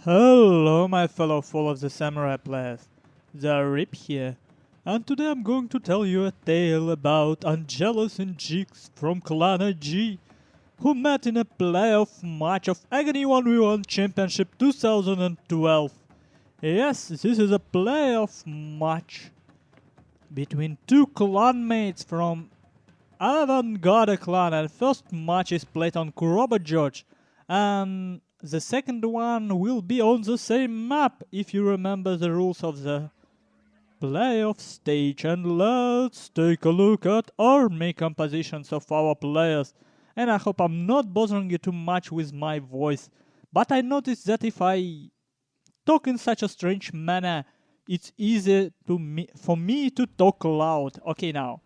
Hello my fellow full of the samurai players, Zaript here, and today I'm going to tell you a tale about Angelos and Jix from Clan IG, who met in a playoff match of Aggony 1v1 Championship 2012. Yes, this is a playoff match between two clanmates from Avant-Garde clan, and first match is played on Kurobe Gorge, and the second one will be on the same map, if you remember the rules of the playoff stage. And let's take a look at army compositions of our players. And I hope I'm not bothering you too much with my voice, but I noticed that if I talk in such a strange manner, it's easy for me to talk loud. Okay, now.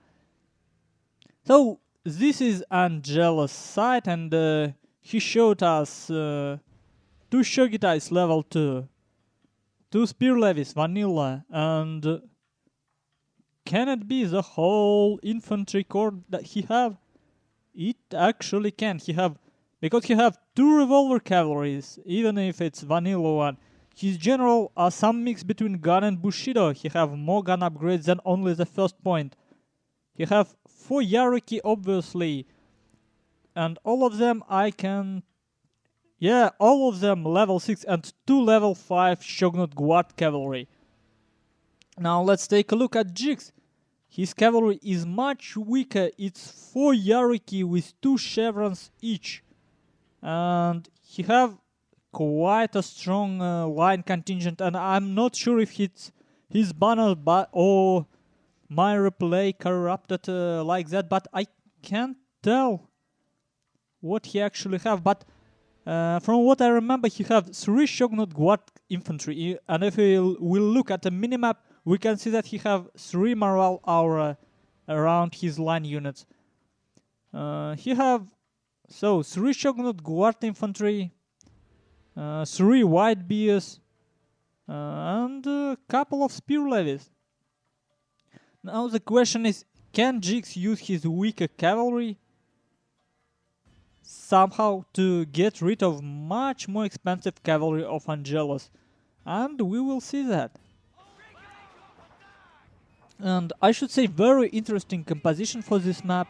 So, this is Angelos' side, and he showed us two Shogitais level 2, two Spear Levies vanilla, and can it be the whole infantry corps that he have? It actually can. Because he have two revolver cavalries, even if it's vanilla one. His general are some mix between gun and bushido. He have more gun upgrades than only the first point. He have 4 Yaruki obviously, and all of them all of them level 6 and 2 level 5 Shogunate Guard cavalry. Now let's take a look at Jix. His cavalry is much weaker. It's 4 Yaruki with 2 chevrons each, and he have quite a strong line contingent, and I'm not sure if it's his banner or my replay corrupted like that, but I can't tell what he actually have. But from what I remember, he have 3 Shogunate Guard infantry, and if we'll look at the minimap, we can see that he have 3 morale aura around his line units. He have 3 Shogunate Guard infantry, 3 white bears, and a couple of spear levies. Now the question is, can Jix use his weaker cavalry somehow to get rid of much more expensive cavalry of Angelos? And we will see that. And I should say, very interesting composition for this map,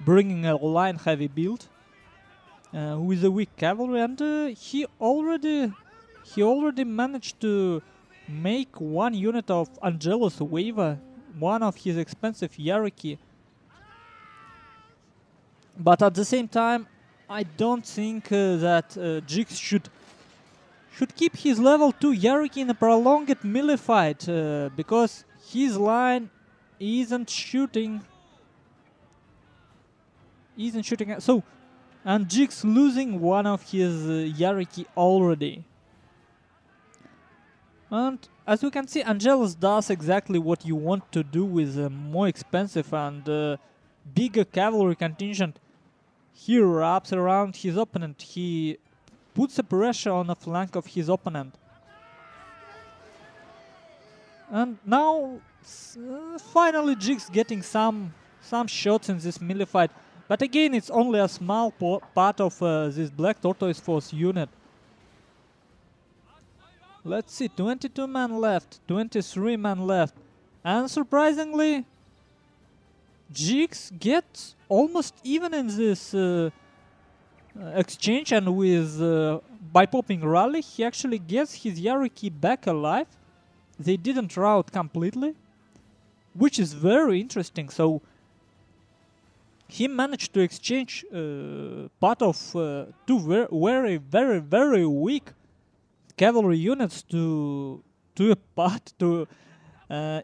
bringing a line heavy build with a weak cavalry, and he already managed to make one unit of Angelos Waver, one of his expensive Yaruki. But at the same time, I don't think that Jix should keep his level 2 Yaruki in a prolonged melee fight, because his line isn't shooting. So, and Jix losing one of his Yaruki already. And as you can see, Angelos does exactly what you want to do with a more expensive and bigger cavalry contingent. He wraps around his opponent. He puts a pressure on the flank of his opponent. And now, finally, Jix getting some shots in this melee fight. But again, it's only a small part of this Black Tortoise Force unit. Let's see, 22 men left, 23 men left. And surprisingly, Jix gets almost even in this exchange, and by popping Rally, he actually gets his Yaruki back alive. They didn't rout completely, which is very interesting. So he managed to exchange part of two very weak cavalry units to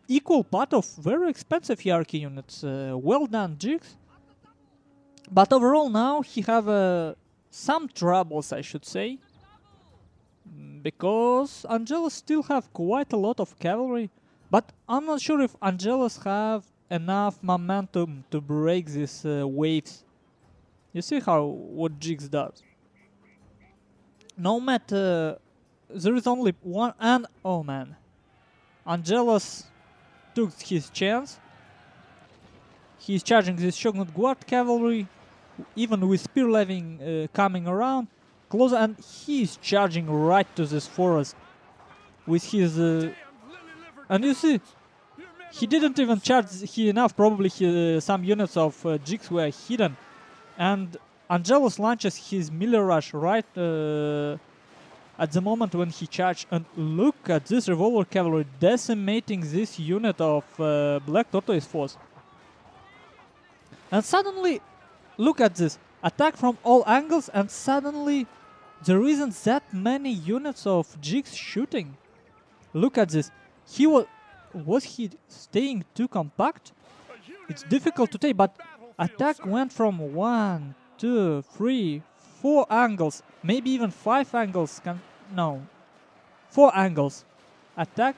equal part of very expensive Yaruki units. Well done, Jix. But overall now he have some troubles, I should say, because Angelos still have quite a lot of cavalry, but I'm not sure if Angelos have enough momentum to break these waves. You see what Jix does. No matter, there is only one, and oh man, Angelos took his chance. He's charging this Shogunate Guard cavalry, even with spear leving coming around. closer, and he is charging right to this forest with his... and you see, he didn't even charge enough. Probably some units of jigs were hidden. And Angelos launches his melee rush right at the moment when he charged. And look at this revolver cavalry decimating this unit of Black Tortoise force. And suddenly, look at this. Attack from all angles, and suddenly there isn't that many units of jigs shooting. Look at this. Was he staying too compact? It's difficult to tell, but attack went from 1, 2, 3, 4 angles, maybe even 5 angles. No, 4 angles. Attack.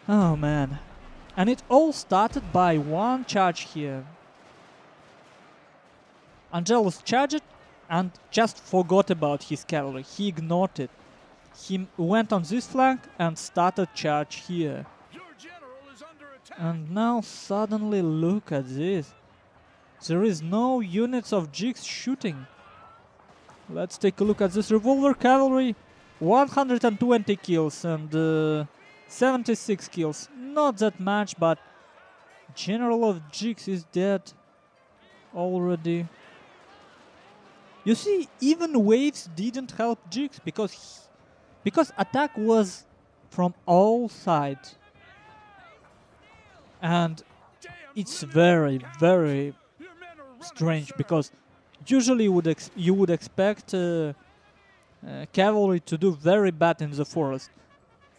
Oh man. And it all started by one charge here. Angelos charged and just forgot about his cavalry. He ignored it. He went on this flank and started charge here. And now suddenly look at this. There is no units of jigs shooting. Let's take a look at this revolver cavalry. 120 kills and 76 kills. Not that much, but general of jigs is dead already. You see, even waves didn't help jigs because attack was from all sides. And it's very, very strange because usually you would expect cavalry to do very bad in the forest.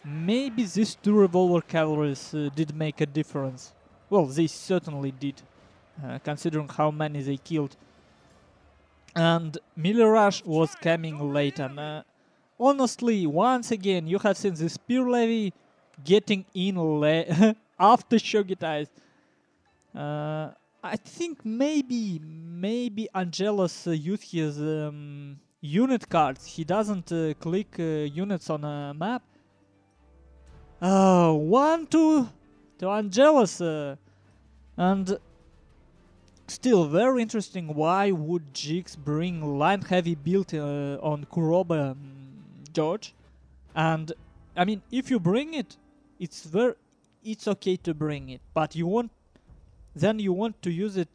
Maybe these two revolver cavalries did make a difference. Well, they certainly did, considering how many they killed. And melee rush was coming late, and honestly, once again, you have seen the spear levy getting in after Shogun. I think maybe Angelos used his unit cards. He doesn't click units on a map. 1-2 to Angelos, and still very interesting. Why would jigs bring line heavy build on Kurobe Gorge? And I mean, if you bring it, it's okay to bring it, but you want to use it,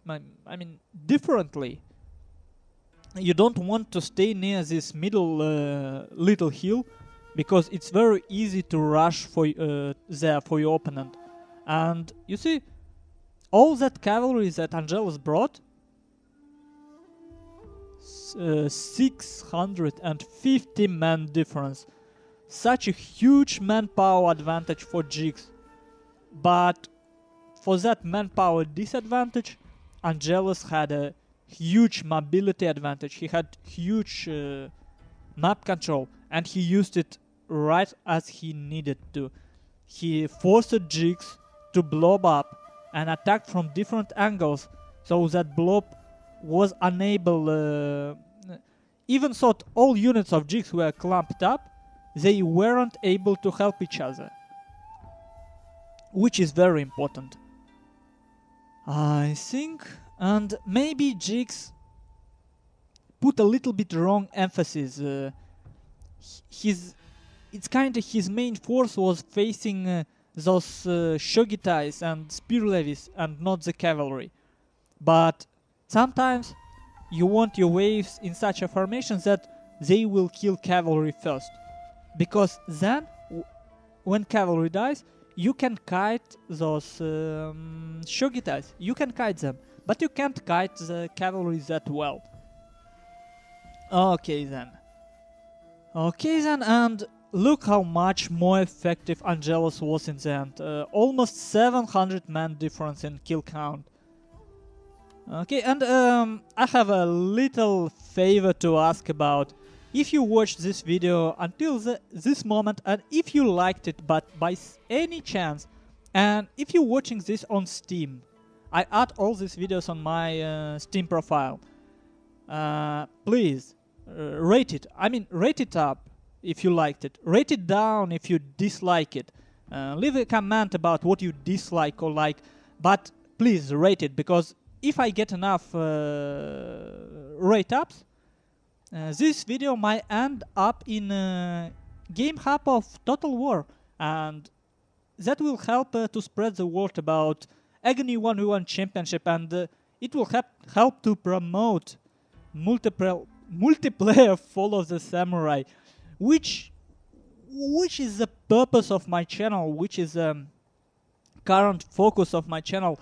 I mean, differently. You don't want to stay near this middle little hill, because it's very easy to rush there for your opponent. And you see, all that cavalry that Angelos brought, 650 man difference. Such a huge manpower advantage for jigs. But for that manpower disadvantage, Angelos had a huge mobility advantage. He had huge map control, and he used it right as he needed to. He forced jigs to blob up and attack from different angles, so that blob was unable, even though all units of jigs were clumped up, they weren't able to help each other, which is very important, I think. And maybe jigs put a little bit wrong emphasis. It's kinda his main force was facing those Shogitais and spear levies and not the cavalry. But sometimes you want your waves in such a formation that they will kill cavalry first, because then when cavalry dies, you can kite those Shogitais. You can kite them, but you can't kite the cavalry that well. Okay then, and look how much more effective Angelos was in the end. Almost 700 man difference in kill count. Okay, and I have a little favor to ask about. If you watched this video until this moment, and if you liked it, but by any chance, and if you're watching this on Steam, I add all these videos on my Steam profile. Please rate it. I mean, rate it up if you liked it. Rate it down if you dislike it. Leave a comment about what you dislike or like, but please rate it, because if I get enough rate ups, this video might end up in a game hub of Total War, and that will help to spread the word about Aggony 1v1 Championship, and it will help to promote multiplayer Follow the Samurai, which is the purpose of my channel, which is current focus of my channel.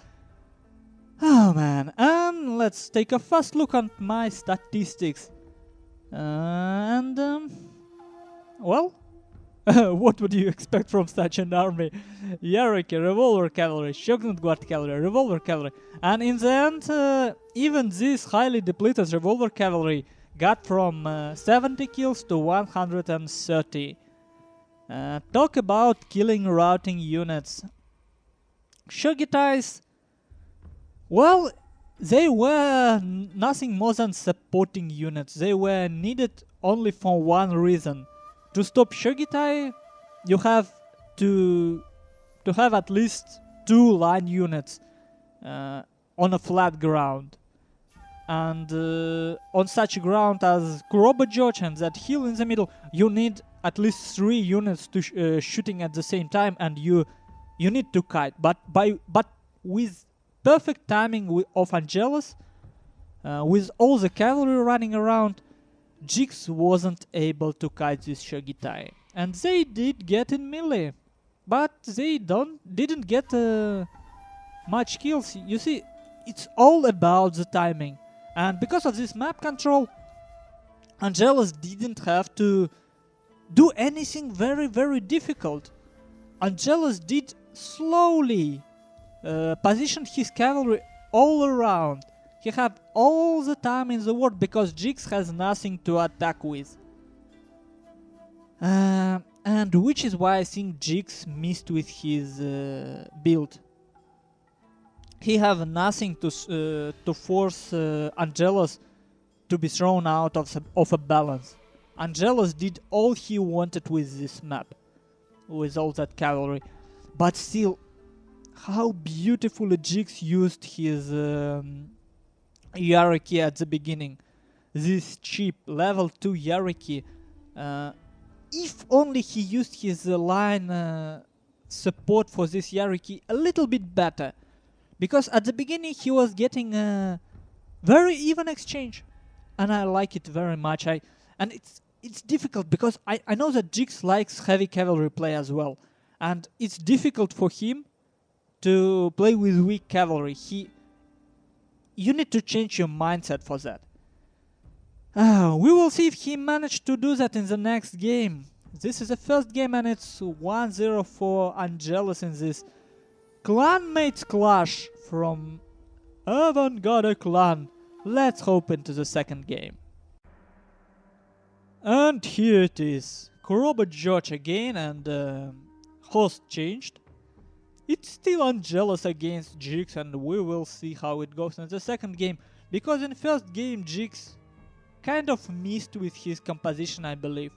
Oh man, and let's take a first look at my statistics. Well, what would you expect from such an army? Hierarchy, revolver cavalry, Shogun guard cavalry, revolver cavalry, and in the end, even this highly depleted revolver cavalry got from 70 kills to 130. Talk about killing routing units. Shogitais, well, they were nothing more than supporting units. They were needed only for one reason. To stop Shogitai, you have to have at least 2 line units on a flat ground. And on such ground as Kurobe Gorge and that hill in the middle, you need at least 3 units to shooting at the same time, and you need to kite. But with perfect timing of Angelos, with all the cavalry running around, Jix wasn't able to kite this Shogitai, and they did get in melee, but they didn't get much kills. You see, it's all about the timing, and because of this map control, Angelos didn't have to do anything very, very difficult. Angelos did slowly position his cavalry all around. He had all the time in the world because Jix has nothing to attack with. And which is why I think Jix missed with his build. He have nothing to force Angelos to be thrown out of a balance. Angelos did all he wanted with this map, with all that cavalry. But still, how beautifully Jix used his hierarchy at the beginning. This cheap level 2 hierarchy. If only he used his line support for this hierarchy a little bit better. Because at the beginning he was getting a very even exchange. And I like it very much. And it's difficult because I know that Jix likes heavy cavalry play as well. And it's difficult for him to play with weak cavalry. You need to change your mindset for that. We will see if he managed to do that in the next game. This is the first game and it's 1-0 for Angelos in this clanmates clash from Avant-Garde clan. Let's hop into the second game. And here it is. Kurobe Gorge again, and host changed. It's still Angelos against Jix, and we will see how it goes in the second game. Because in first game Jix kind of missed with his composition, I believe.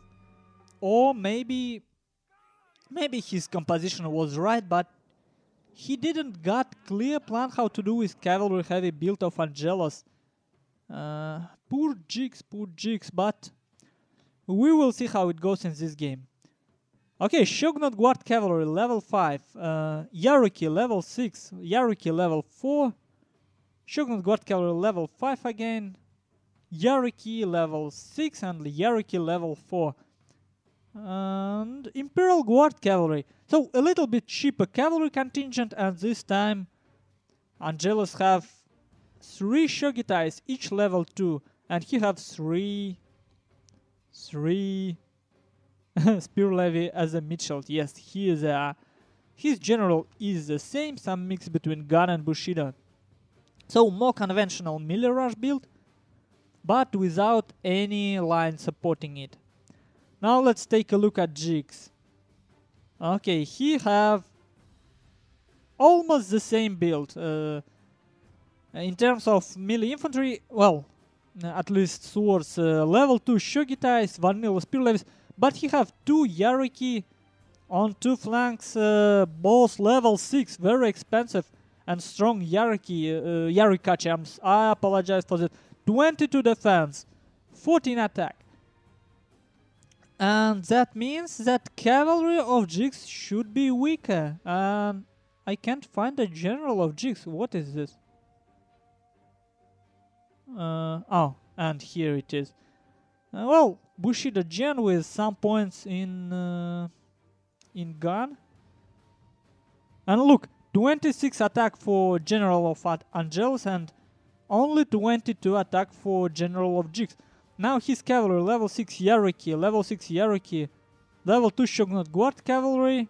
Or maybe his composition was right, but he didn't got clear plan how to do with cavalry heavy build of Angelos. Poor Jix, but we will see how it goes in this game. Okay, Shogun Guard Cavalry level 5, Hierarchy level 6, Hierarchy level 4, Shogun Guard Cavalry level 5 again, Hierarchy level 6 and Hierarchy level 4. And Imperial Guard Cavalry. So a little bit cheaper cavalry contingent, and this time Angelos have 3 Shogitais, each level 2, and he have 3 Spear Levy as a Mitchell. Yes, he is his general is the same, some mix between gun and Bushido. So more conventional melee rush build, but without any line supporting it. Now let's take a look at Jix. Okay, he have almost the same build. In terms of melee infantry, well, at least swords, level 2 Shogitais, vanilla spear levies, but he have 2 Hierarchy on 2 flanks, both level 6, very expensive and strong Hierarchy, Yarikachi, I apologize for that. 22 defense, 14 attack. And that means that cavalry of Jigs should be weaker. And I can't find a general of Jigs. What is this? Oh, and here it is. Well, Bushido Gen with some points in gun. And look, 26 attack for General of Angelos and only 22 attack for General of Jigs. Now his cavalry, level 6 Yariki, level 6 Yariki, level 2 Shogunate Guard Cavalry,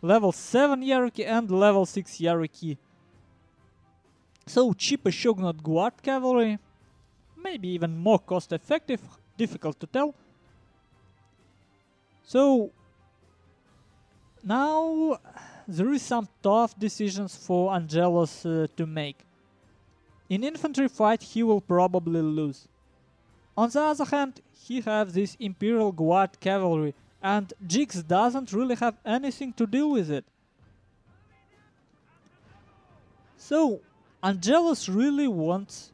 level 7 Yariki and level 6 Yariki. So cheaper Shogunate Guard Cavalry, maybe even more cost effective, difficult to tell. So now there is some tough decisions for Angelos to make. In infantry fight he will probably lose. On the other hand, he has this Imperial Guard Cavalry, and Jigs doesn't really have anything to deal with it. So, Angelos really wants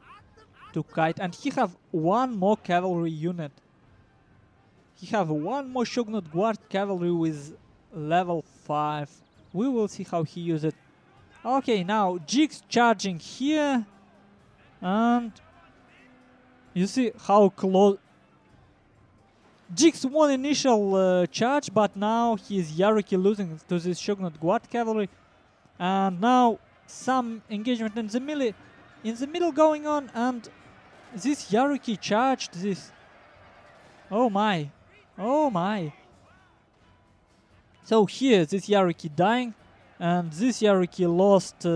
to kite, and he have one more cavalry unit. He have one more Shogunate Guard Cavalry with level 5. We will see how he uses it. Okay, now Jigs charging here, and you see how close. Jigs won initial charge, but now he's Yariki losing to this Shogunate Guard Cavalry. And now some engagement in the middle going on, and this Yariki charged this. Oh my. Oh my. So here this Yariki dying, and this Yariki lost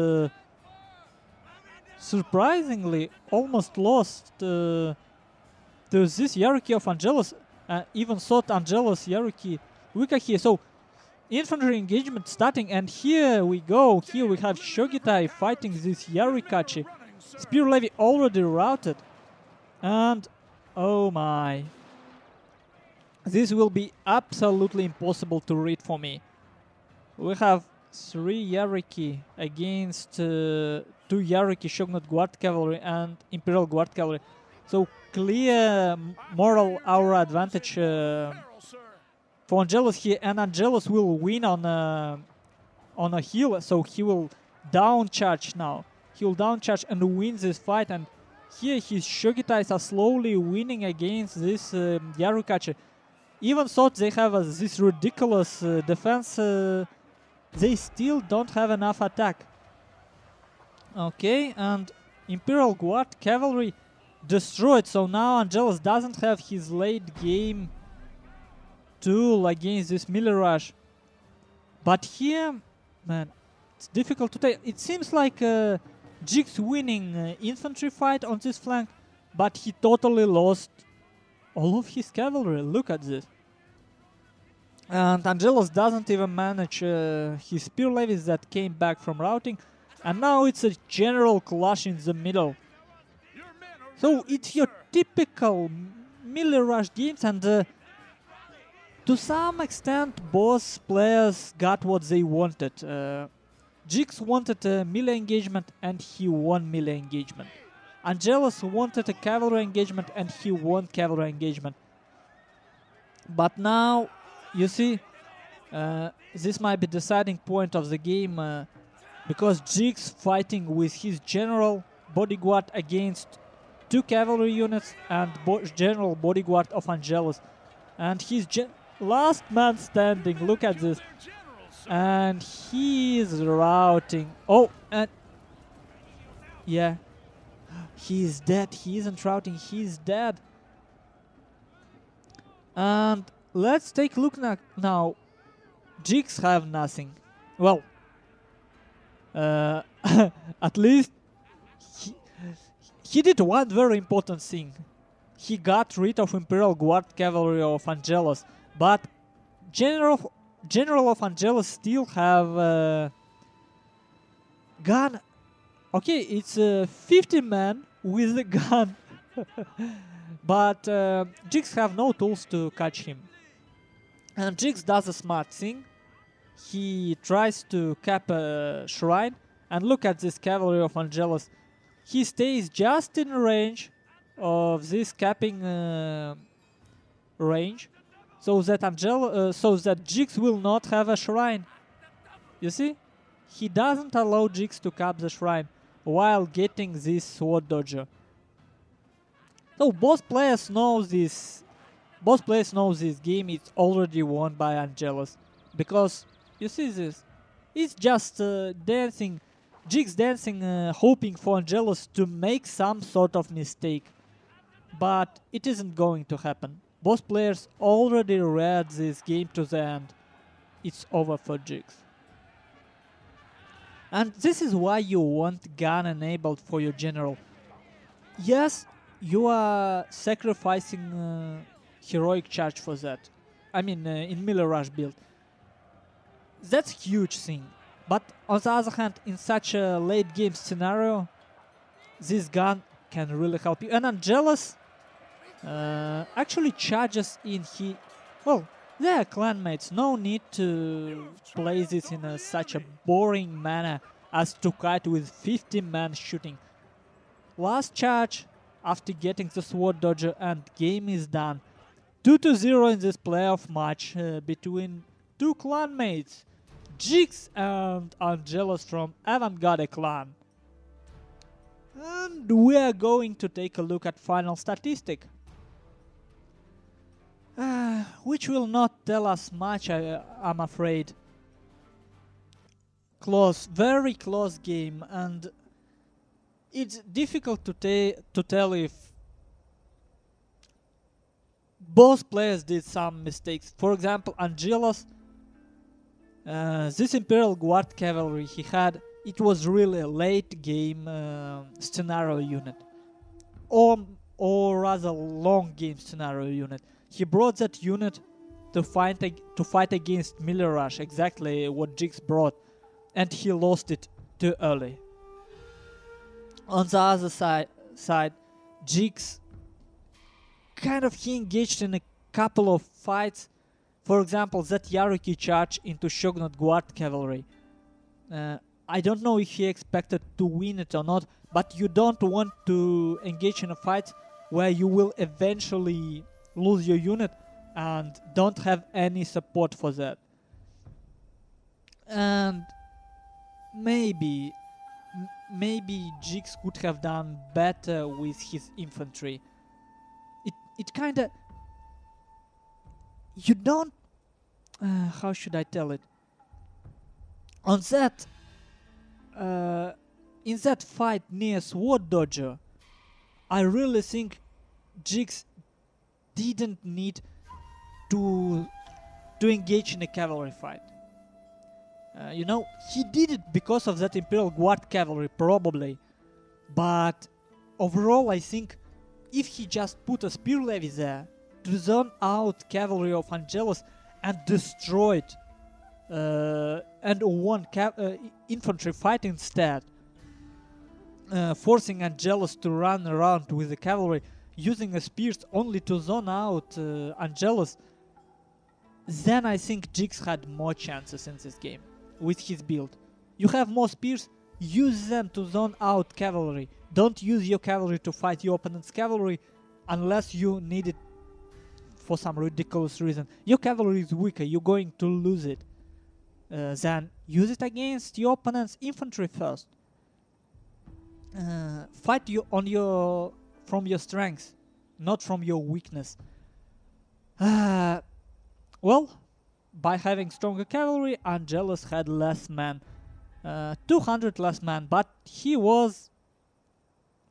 surprisingly, almost lost to this Yariki of Angelos. Even thought Angelos Yariki weaker here. So infantry engagement starting, and here we go. Here we have Shogitai fighting this Yarikachi. Spear Levy already routed, and oh my, this will be absolutely impossible to read for me. We have 3 Yariki against 2 Yariki Shogunate Guard Cavalry and Imperial Guard Cavalry. So clear moral aura advantage for Angelos here, and Angelos will win on a heal, so he will down charge now. He will down charge and win this fight, and here his Shogitais are slowly winning against this Yarukachi. Even though they have this ridiculous defense, they still don't have enough attack. Okay, and Imperial Guard Cavalry destroyed, so now Angelos doesn't have his late game tool against this melee rush. But here, man, it's difficult to tell. It seems like Jigs winning infantry fight on this flank, but he totally lost all of his cavalry. Look at this. And Angelos doesn't even manage his spear levies that came back from routing, and now it's a general clash in the middle. So it's your typical melee rush games, and to some extent both players got what they wanted. Jigs wanted a melee engagement and he won melee engagement. Angelos wanted a cavalry engagement and he won cavalry engagement. But now, you see, this might be the deciding point of the game, because Jigs fighting with his general bodyguard against 2 cavalry units and general bodyguard of Angelos. And his last man standing, look at this. And he is routing. Oh, and yeah, he's dead. He isn't routing, he's dead. And let's take a look now. Jigs have nothing. Well, at least he did one very important thing. He got rid of Imperial Guard Cavalry of Angelos, but General of Angelos still have gun. Okay, it's 50 men with a gun, but Jigs have no tools to catch him. And Jigs does a smart thing. He tries to cap a shrine, and look at this cavalry of Angelos. He stays just in range of this capping range, so that Jix will not have a shrine. You see, he doesn't allow Jix to cap the shrine while getting this sword dodger. So both players know this. Both players know this game is already won by Angelos, because you see this. It's just dancing, Jix dancing, hoping for Angelos to make some sort of mistake. But it isn't going to happen. Both players already read this game to the end. It's over for Jix. And this is why you want gun enabled for your general. Yes, you are sacrificing heroic charge for that. I mean, in melee rush build. That's huge thing. But on the other hand, in such a late game scenario, this gun can really help you. And Angelos actually charges in well, they are clanmates. No need to play this in such a boring manner as to kite with 50 men shooting. Last charge after getting the sword dodger and game is done. 2-0 in this playoff match between two clanmates, Jix and Angelos from Avant-Garde clan. And we are going to take a look at final statistic, which will not tell us much, I'm afraid. Close, very close game, and it's difficult to tell if both players did some mistakes. For example, Angelos, this Imperial Guard cavalry he had, it was really a late game scenario unit, or rather long game scenario unit. He brought that unit to fight against melee rush, exactly what Jix brought, and he lost it too early. On the other side, Jix he engaged in a couple of fights. For example, that Yaruki charge into Shogun Guard cavalry. I don't know if he expected to win it or not, but you don't want to engage in a fight where you will eventually lose your unit and don't have any support for that. And maybe Jix could have done better with his infantry. It kinda... You don't... how should I tell it? On that... in that fight near Sword Dodger, I really think Jix didn't need to engage in a cavalry fight. He did it because of that Imperial Guard cavalry, probably. But overall, I think if he just put a spear levy there to zone out cavalry of Angelos and destroyed and won infantry fight instead, forcing Angelos to run around with the cavalry, using a spears only to zone out Angelos, then I think Jix had more chances in this game with his build. You have more spears, use them to zone out cavalry. Don't use your cavalry to fight your opponent's cavalry unless you need it for some ridiculous reason. Your cavalry is weaker, you're going to lose it. Then use it against your opponent's infantry first. Fight you from your strengths, not from your weakness. Well, by having stronger cavalry, Angelos had less men. 200 less men, but he was,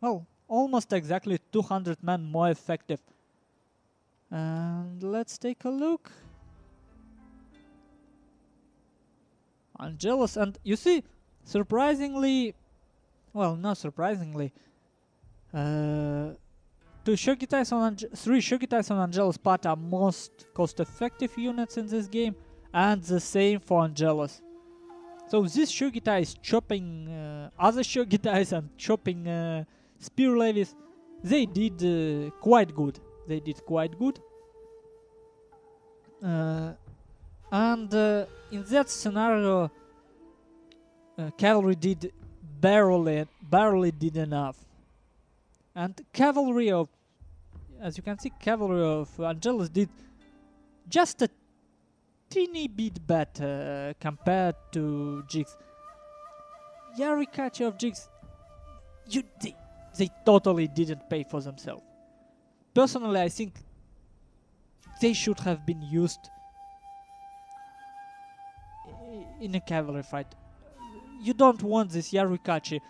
well, almost exactly 200 men more effective. And let's take a look. Angelos, and you see, surprisingly, well, not surprisingly, three Shogitais on Angelos part are most cost-effective units in this game, and the same for Angelos. So this Shogitai is chopping other Shogitais and chopping spear levies. They did quite good. And in that scenario, cavalry did barely did enough. And cavalry of, as you can see, cavalry of Angelos did just a teeny bit better compared to Jigs. Yarikachi of Jigs, they totally didn't pay for themselves. Personally, I think they should have been used in a cavalry fight. You don't want this Yarikachi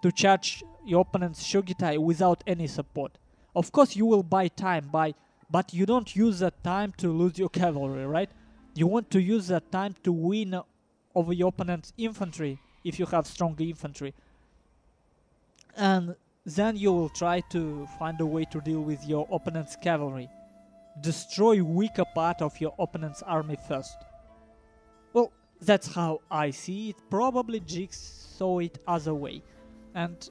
to charge your opponent's Shogitai without any support. Of course, you will buy time, but you don't use that time to lose your cavalry, right? You want to use that time to win over your opponent's infantry if you have stronger infantry. And then you will try to find a way to deal with your opponent's cavalry. Destroy weaker part of your opponent's army first. Well, that's how I see it. Probably Jigs saw it other way. And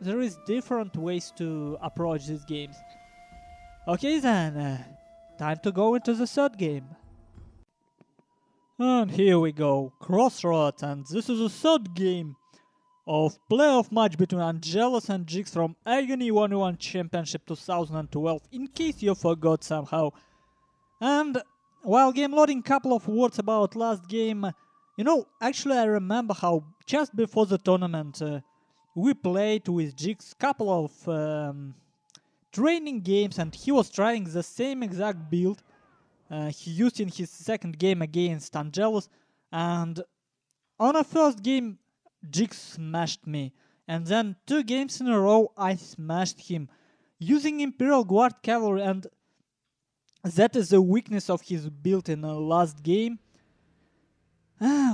there is different ways to approach these games. Okay then, time to go into the third game. And here we go, Crossroads, and this is the third game of playoff match between Angelos and Jigs from Aggony 1v1 Championship 2012, in case you forgot somehow. And while game loading, couple of words about last game. Actually I remember how just before the tournament we played with Jigs couple of training games, and he was trying the same exact build he used in his second game against Angelos, and on a first game Jigs smashed me, and then 2 games in a row I smashed him using Imperial Guard Cavalry, and that is the weakness of his build in the last game,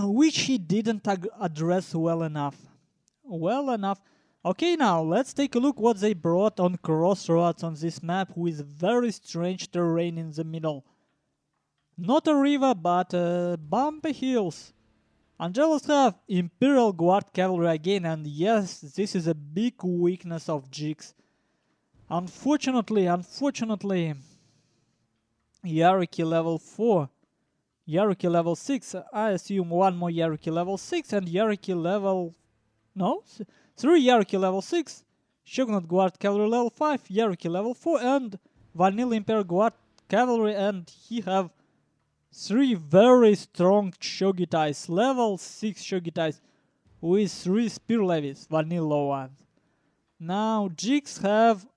which he didn't address well enough. Okay, now let's take a look what they brought on Crossroads on this map with very strange terrain in the middle. Not a river, but bumpy hills. Angelos have Imperial Guard Cavalry again, and yes, this is a big weakness of Jigs. Unfortunately, Yariki level 4, Yariki level 6, I assume one more Yariki level 6, and Yariki level... no? 3 Yariki level 6, Shogun Guard Cavalry level 5, Yariki level 4, and Vanilla Imperial Guard Cavalry, and he have 3 very strong Shogitais, level 6 Shogitais, with 3 spear levies, vanilla ones. Now Jigs have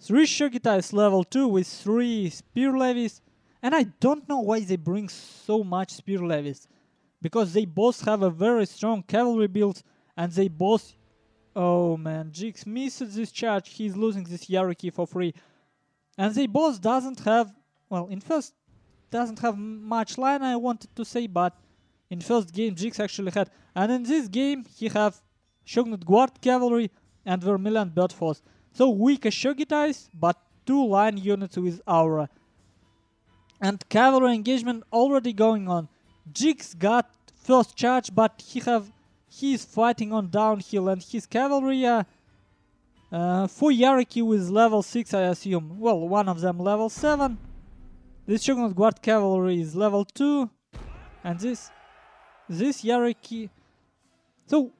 3 Shogitais level 2 with 3 spear levies, and I don't know why they bring so much spear levies, because they both have a very strong cavalry build, and they both... oh man, Jigs misses this charge, he's losing this Yariki for free. And they both doesn't have... well, in first doesn't have much line, I wanted to say, but in first game Jigs actually had. And in this game he have Shogun Guard Cavalry and Vermilion Bird Force. So weaker Shogitais, but 2 line units with aura. And cavalry engagement already going on. Jigs got first charge, but he is fighting on downhill, and his cavalry 4 Yariki with level 6, I assume. Well, one of them level 7. This Shogun Guard Cavalry is level 2, and this Yariki... so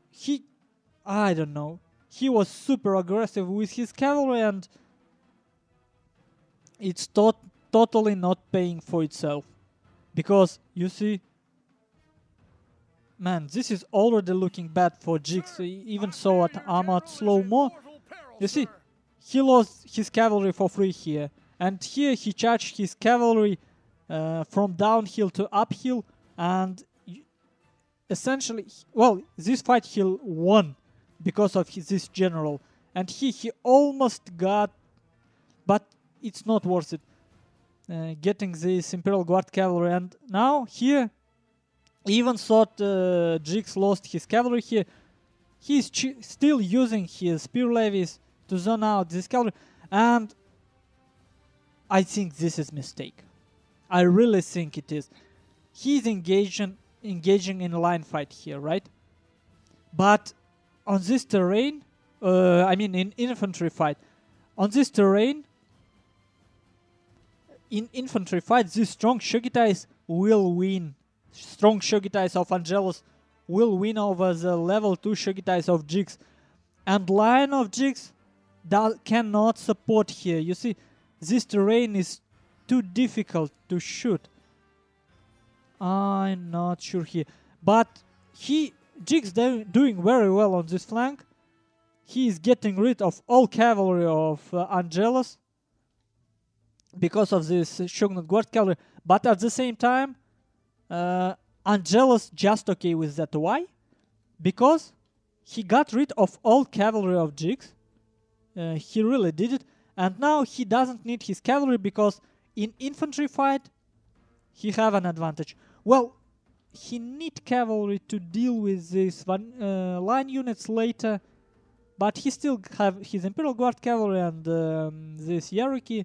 I don't know. He was super aggressive with his cavalry, and it's totally not paying for itself. Because, you see... man, this is already looking bad for Jigs, even so at armored slow-mo. You see, he lost his cavalry for free here. And here he charged his cavalry from downhill to uphill, and essentially, well, this fight he won because of this general. And he almost got, but it's not worth it, getting this Imperial Guard Cavalry. And now here, even thought Jigs lost his cavalry here. He's still using his spear levies to zone out this cavalry, and I think this is a mistake. I really think it is. He's engaging in a line fight here, right? But on this terrain, I mean in infantry fight, on this terrain, in infantry fight, these strong Shogitais will win. Strong Shogitais of Angelos will win over the level 2 Shogitais of Jigs. And line of Jigs cannot support here. You see, this terrain is too difficult to shoot. I'm not sure here, but Jig's doing very well on this flank. He is getting rid of all cavalry of Angelos because of this Shogun Guard cavalry. But at the same time, Angelos just okay with that. Why? Because he got rid of all cavalry of Jigs. He really did it. And now he doesn't need his cavalry because in infantry fight, he have an advantage. Well, he need cavalry to deal with these line units later. But he still have his Imperial Guard cavalry and this Cherokee.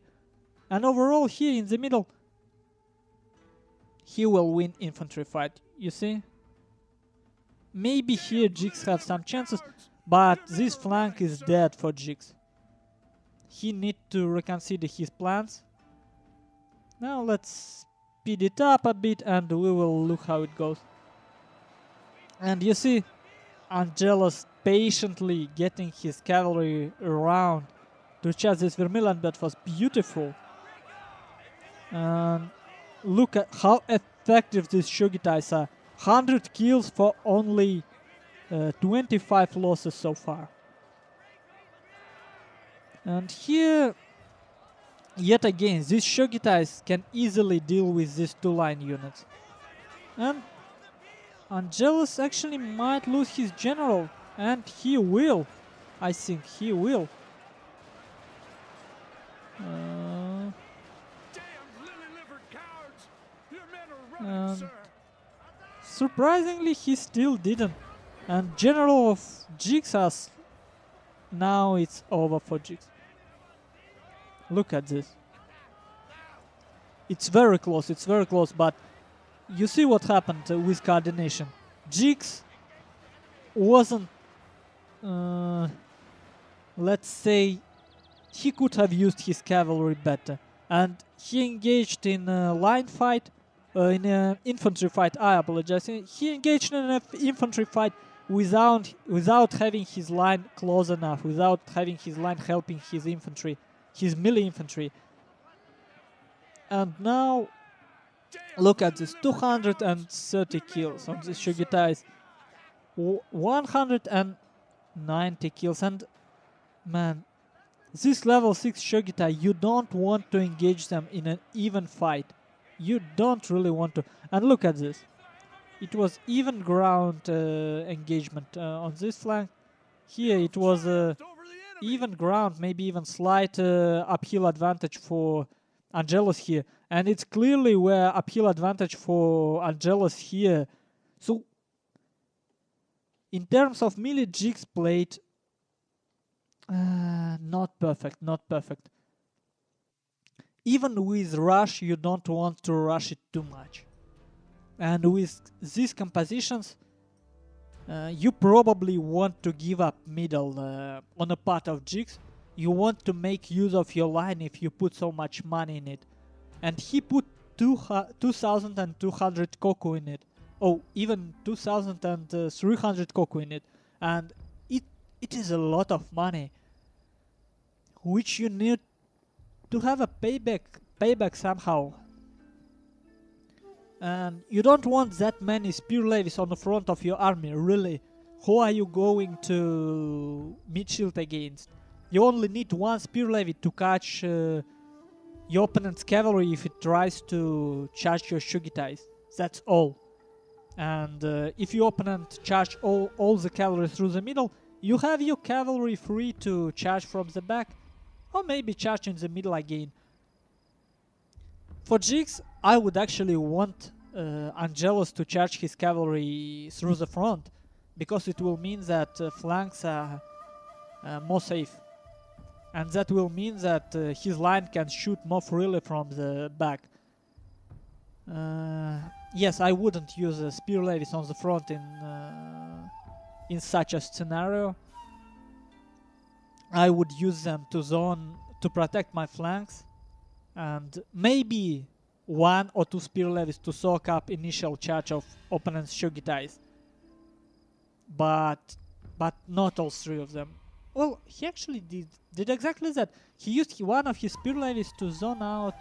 And overall, here in the middle, he will win infantry fight. You see? Maybe here Jigs have some chances, but this flank is dead for Jigs. He need to reconsider his plans. Now let's speed it up a bit and we will look how it goes. And you see, Angelos patiently getting his cavalry around to charge this Vermilion, that was beautiful. And look at how effective these Shogitais are. 100 kills for only 25 losses so far. And here, yet again, these Shogitais can easily deal with these two line units. And Angelos actually might lose his general, and he will. I think he will. And surprisingly, he still didn't. And general of Jigs has... Now it's over for Jigs. Look at this. It's very close, but you see what happened with coordination. Jigs wasn't... let's say... He could have used his cavalry better. And he engaged in a line fight, in an infantry fight, I apologize. He engaged in an infantry fight without having his line close enough, without having his line helping his infantry, his melee infantry. And now, look at this, 230 kills on these Shogitais, 190 kills, and man, this level 6 Shogitai, you don't want to engage them in an even fight. You don't really want to. And look at this. It was even ground engagement on this flank. Here it was even ground, maybe even slight uphill advantage for Angelos here. And it's clearly where uphill advantage for Angelos here. So, in terms of melee, Jigs played not perfect. Even with rush, you don't want to rush it too much. And with these compositions, you probably want to give up middle on a part of Jigs. You want to make use of your line if you put so much money in it. And he put 2,200 koku in it. Oh, even 2,300 koku in it. And it is a lot of money, which you need to have a payback somehow. And you don't want that many spear levies on the front of your army, really. Who are you going to meet shield against? You only need one spear levy to catch your opponent's cavalry if it tries to charge your Shogitais. That's all. And if your opponent charge all the cavalry through the middle, you have your cavalry free to charge from the back, or maybe charge in the middle again. For Jigs, I would actually want Angelos to charge his cavalry through the front, because it will mean that flanks are more safe. And that will mean that his line can shoot more freely from the back. Yes, I wouldn't use spear levies on the front in such a scenario. I would use them to zone to protect my flanks, and maybe one or two spear levies to soak up initial charge of opponent's Shogitais. But not all three of them. Well, he actually did exactly that. He used one of his spear levies to zone out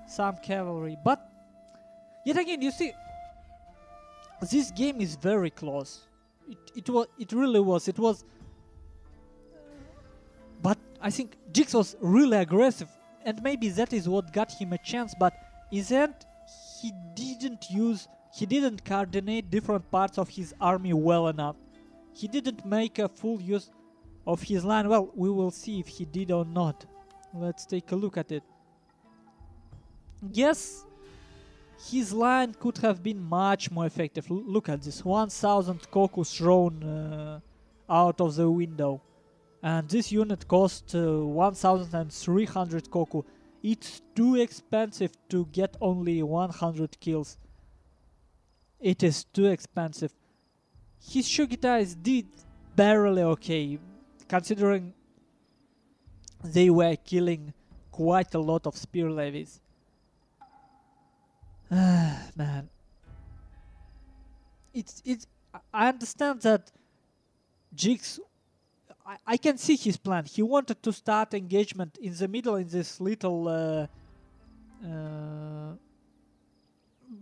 some cavalry. But yet again, you see, this game is very close. It really was. It was. But I think Jix was really aggressive, and maybe that is what got him a chance. But in the end, he didn't coordinate different parts of his army well enough. He didn't make a full use of his line. Well, we will see if he did or not. Let's take a look at it. Yes, his line could have been much more effective. Look at this, 1000 koku thrown out of the window. And this unit cost 1300 koku. It's too expensive to get only 100 kills. It is too expensive. His Shogitais did barely okay, considering they were killing quite a lot of spear levies. Man. I understand that Jix, I can see his plan. He wanted to start engagement in the middle in this little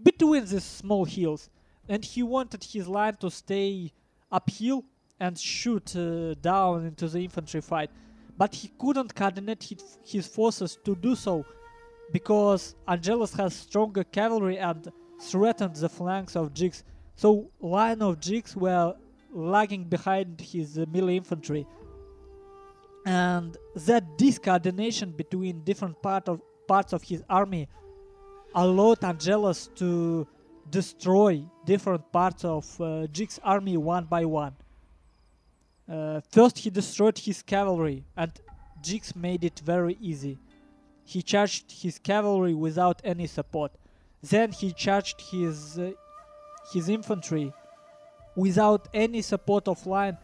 between these small hills, and he wanted his line to stay uphill and shoot down into the infantry fight. But he couldn't coordinate his forces to do so because Angelos has stronger cavalry and threatened the flanks of Jix. So line of Jix were lagging behind his melee infantry, and that discoordination between different parts of his army allowed Angelos to destroy different parts of Jix's army one by one. First he destroyed his cavalry, and Jix made it very easy. He charged his cavalry without any support. Then he charged his infantry without any support of line,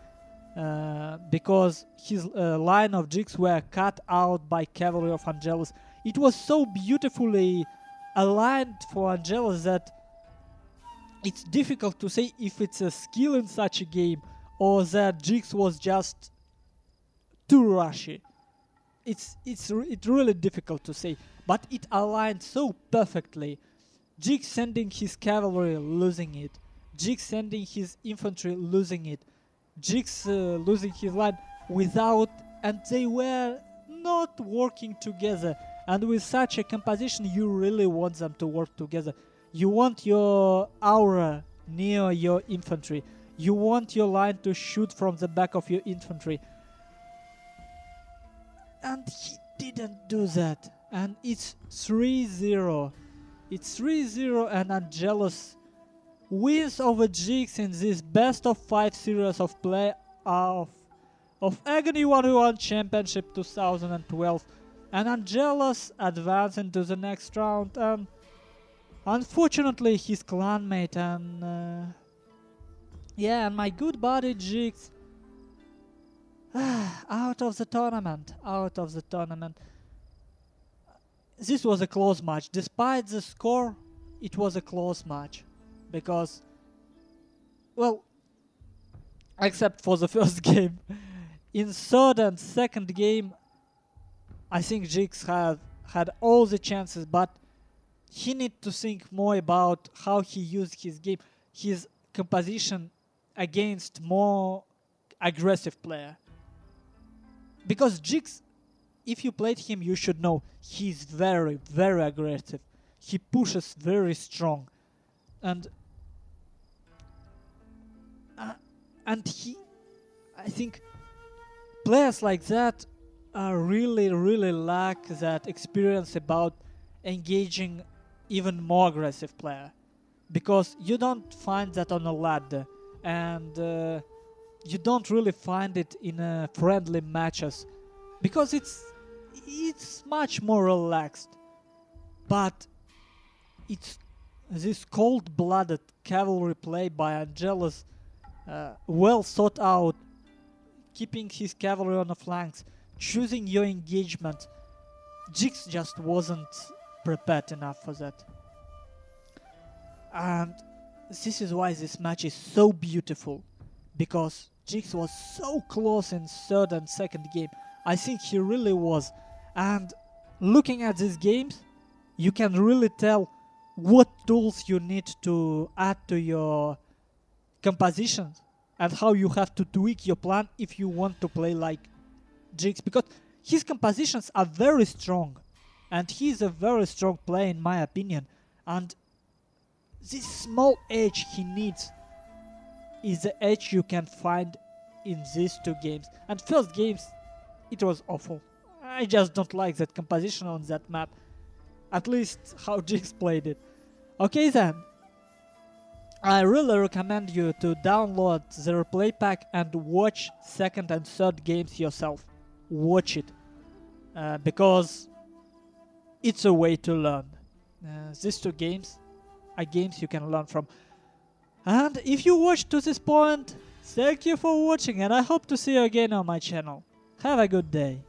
because his line of Jix were cut out by cavalry of Angelos. It was so beautifully aligned for Angelos that it's difficult to say if it's a skill in such a game or that Jix was just too rushy. It's really difficult to say, but it aligned so perfectly. Jix sending his cavalry, losing it. Jix sending his infantry, losing it. Jix losing his line without, and they were not working together. And with such a composition, you really want them to work together. You want your aura near your infantry. You want your line to shoot from the back of your infantry. And he didn't do that. And it's 3-0. It's 3-0, and Angelos wins over Jix in this best of 5 series of play of Aggony 1v1 Championship 2012. And Angelos advanced into the next round, and unfortunately his clanmate and and my good buddy Jix out of the tournament. This was a close match. Despite the score, it was a close match. Because, well, except for the first game, in third and second game, I think Jix had all the chances, but he need to think more about how he used his game, his composition against more aggressive player. Because Jix, if you played him, you should know he's very, very aggressive. He pushes very strong, and he, I think, players like that really, really lack that experience about engaging even more aggressive player, because you don't find that on a ladder, and you don't really find it in friendly matches, because it's much more relaxed. But it's this cold-blooded cavalry play by Angelos, well thought out, keeping his cavalry on the flanks, choosing your engagement. Jix just wasn't prepared enough for that. And this is why this match is so beautiful, because Jigs was so close in third and second game. I think he really was. And looking at these games, you can really tell what tools you need to add to your compositions and how you have to tweak your plan if you want to play like Jigs, because his compositions are very strong and he's a very strong player in my opinion, and this small edge he needs is the edge you can find in these two games. And first games, it was awful. I just don't like that composition on that map, at least how Jigs played it. Okay then, I really recommend you to download the replay pack and watch second and third games yourself. Watch it, because it's a way to learn. These two games are games you can learn from. And if you watched to this point, thank you for watching, and I hope to see you again on my channel. Have a good day.